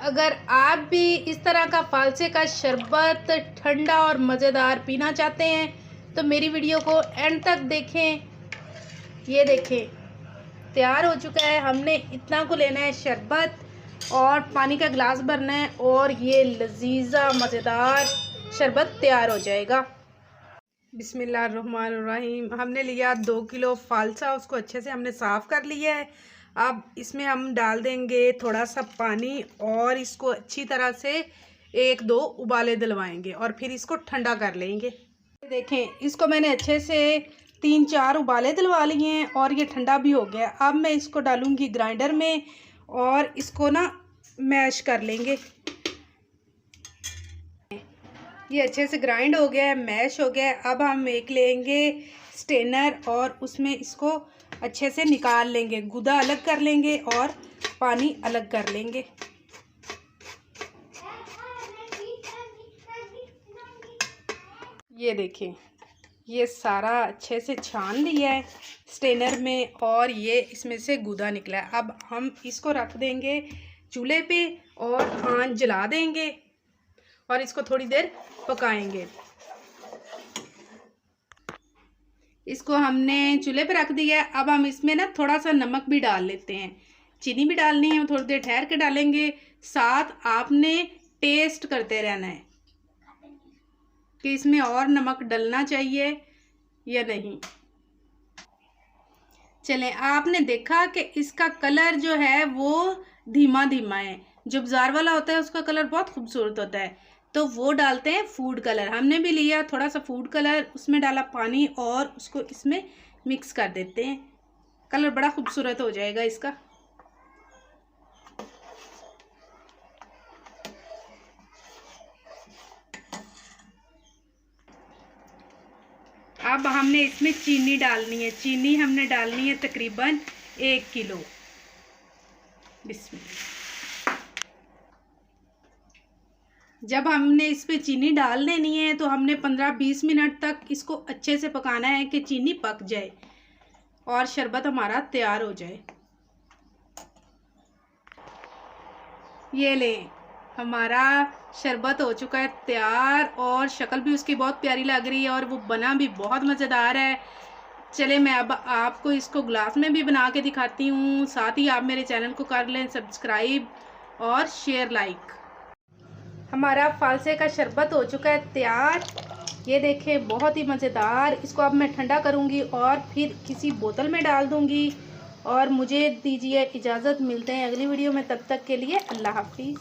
अगर आप भी इस तरह का फालसे का शरबत ठंडा और मज़ेदार पीना चाहते हैं तो मेरी वीडियो को एंड तक देखें। ये देखें, तैयार हो चुका है। हमने इतना को लेना है शरबत और पानी का गिलास भरना है और ये लजीजा मज़ेदार शरबत तैयार हो जाएगा। बिस्मिल्लाहिर्रहमानिर्रहीम। हमने लिया 2 किलो फालसा, उसको अच्छे से हमने साफ़ कर लिया है। अब इसमें हम डाल देंगे थोड़ा सा पानी और इसको अच्छी तरह से 1-2 उबाले दिलवाएंगे और फिर इसको ठंडा कर लेंगे। देखें, इसको मैंने अच्छे से 3-4 उबाले दिलवा लिए हैं और ये ठंडा भी हो गया। अब मैं इसको डालूंगी ग्राइंडर में और इसको ना मैश कर लेंगे। ये अच्छे से ग्राइंड हो गया है, मैश हो गया है। अब हम एक लेंगे स्टेनर और उसमें इसको अच्छे से निकाल लेंगे, गुदा अलग कर लेंगे और पानी अलग कर लेंगे। ये देखें, ये सारा अच्छे से छान लिया है स्टेनर में और ये इसमें से गुदा निकला है। अब हम इसको रख देंगे चूल्हे पे और आंच जला देंगे और इसको थोड़ी देर पकाएंगे। इसको हमने चूल्हे पे रख दिया है। अब हम इसमें ना थोड़ा सा नमक भी डाल लेते हैं। चीनी भी डालनी है, थोड़ी देर ठहर के डालेंगे। साथ आपने टेस्ट करते रहना है कि इसमें और नमक डलना चाहिए या नहीं। चलें, आपने देखा कि इसका कलर जो है वो धीमा धीमा है। जो बाजार वाला होता है उसका कलर बहुत खूबसूरत होता है, तो वो डालते हैं फूड कलर। हमने भी लिया थोड़ा सा फूड कलर, उसमें डाला पानी और उसको इसमें मिक्स कर देते हैं। कलर बड़ा खूबसूरत हो जाएगा इसका। अब हमने इसमें चीनी डालनी है। चीनी हमने डालनी है तकरीबन 1 किलो। बिस्मिल्लाह। जब हमने इस पे चीनी डाल देनी है तो हमने 15-20 मिनट तक इसको अच्छे से पकाना है कि चीनी पक जाए और शरबत हमारा तैयार हो जाए। ये लें, हमारा शरबत हो चुका है तैयार और शक्ल भी उसकी बहुत प्यारी लग रही है और वो बना भी बहुत मज़ेदार है। चले, मैं अब आपको इसको ग्लास में भी बना के दिखाती हूँ। साथ ही आप मेरे चैनल को कर लें सब्सक्राइब और शेयर लाइक। हमारा फालसे का शरबत हो चुका है तैयार। ये देखें, बहुत ही मज़ेदार। इसको अब मैं ठंडा करूँगी और फिर किसी बोतल में डाल दूँगी और मुझे दीजिए इजाज़त। मिलते हैं अगली वीडियो में, तब तक के लिए अल्लाह हाफिज़।